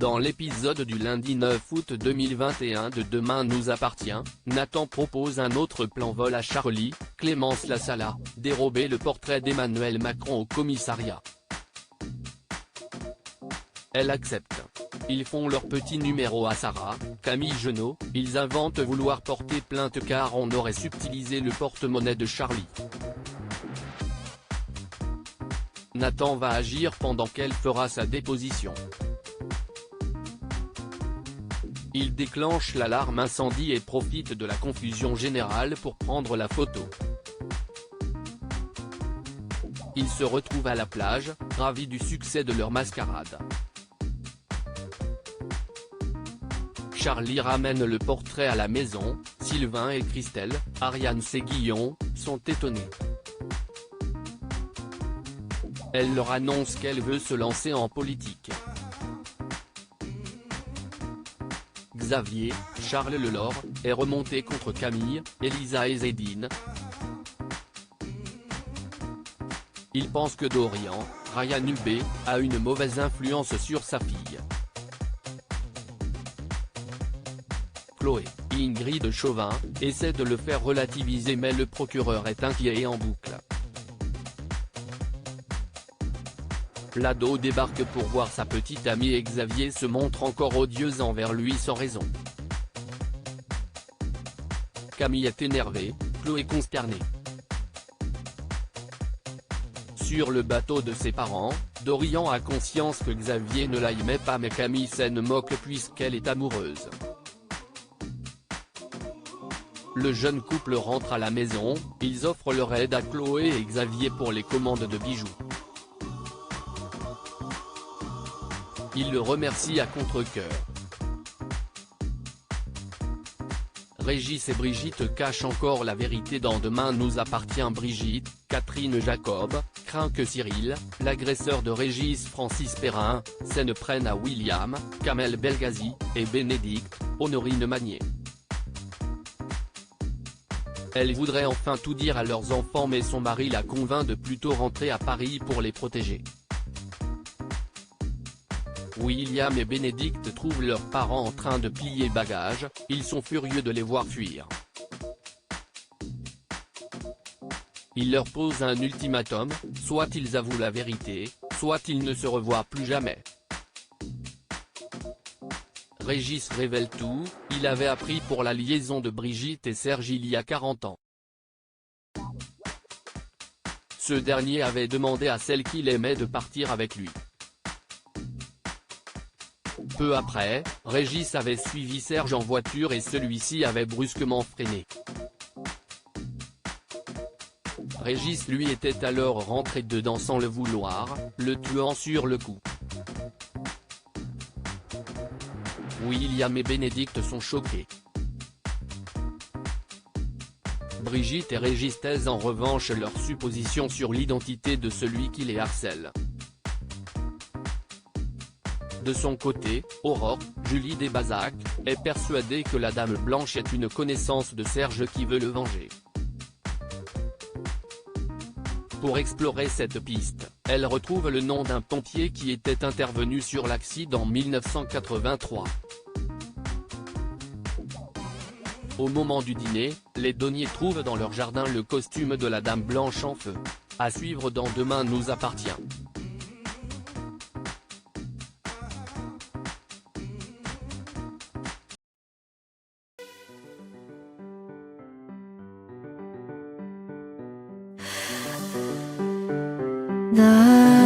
Dans l'épisode du lundi 9 août 2021 de Demain nous appartient, Nathan propose un autre plan vol à Charlie, Clémence Lassalle, dérober le portrait d'Emmanuel Macron au commissariat. Elle accepte. Ils font leur petit numéro à Sarah, Camille Genot, ils inventent vouloir porter plainte car on aurait subtilisé le porte-monnaie de Charlie. Nathan va agir pendant qu'elle fera sa déposition. Il déclenche l'alarme incendie et profite de la confusion générale pour prendre la photo. Ils se retrouvent à la plage, ravis du succès de leur mascarade. Charlie ramène le portrait à la maison, Sylvain et Christelle, Ariane Séguillon, sont étonnés. Elle leur annonce qu'elle veut se lancer en politique. Xavier, Charles Lelore, est remonté contre Camille, Elisa et Zédine. Il pense que Dorian, Ryan Ubé, a une mauvaise influence sur sa fille. Chloé, Ingrid Chauvin, essaie de le faire relativiser mais le procureur est inquiet et en boucle. L'ado débarque pour voir sa petite amie et Xavier se montre encore odieux envers lui sans raison. Camille est énervée, Chloé consternée. Sur le bateau de ses parents, Dorian a conscience que Xavier ne l'aimait pas mais Camille s'en moque puisqu'elle est amoureuse. Le jeune couple rentre à la maison, ils offrent leur aide à Chloé et Xavier pour les commandes de bijoux. Ils le remercient à contre-cœur. Régis et Brigitte cachent encore la vérité dans Demain nous appartient. Brigitte, Catherine Jacob, craint que Cyril, l'agresseur de Régis Francis Perrin, s'en prenne à William, Kamel Belghazi, et Bénédicte, Honorine Magnier. Elle voudrait enfin tout dire à leurs enfants mais son mari la convainc de plutôt rentrer à Paris pour les protéger. William et Bénédicte trouvent leurs parents en train de plier bagages, ils sont furieux de les voir fuir. Il leur pose un ultimatum, soit ils avouent la vérité, soit ils ne se revoient plus jamais. Régis révèle tout, il avait appris pour la liaison de Brigitte et Serge il y a 40 ans. Ce dernier avait demandé à celle qu'il aimait de partir avec lui. Peu après, Régis avait suivi Serge en voiture et celui-ci avait brusquement freiné. Régis lui était alors rentré dedans sans le vouloir, le tuant sur le coup. William et Bénédicte sont choqués. Brigitte et Régis taisent en revanche leurs suppositions sur l'identité de celui qui les harcèle. De son côté, Aurore, Julie Desbazac, est persuadée que la Dame Blanche est une connaissance de Serge qui veut le venger. Pour explorer cette piste, elle retrouve le nom d'un pompier qui était intervenu sur l'accident en 1983. Au moment du dîner, les Donnier trouvent dans leur jardin le costume de la Dame Blanche en feu. À suivre dans Demain nous appartient. 나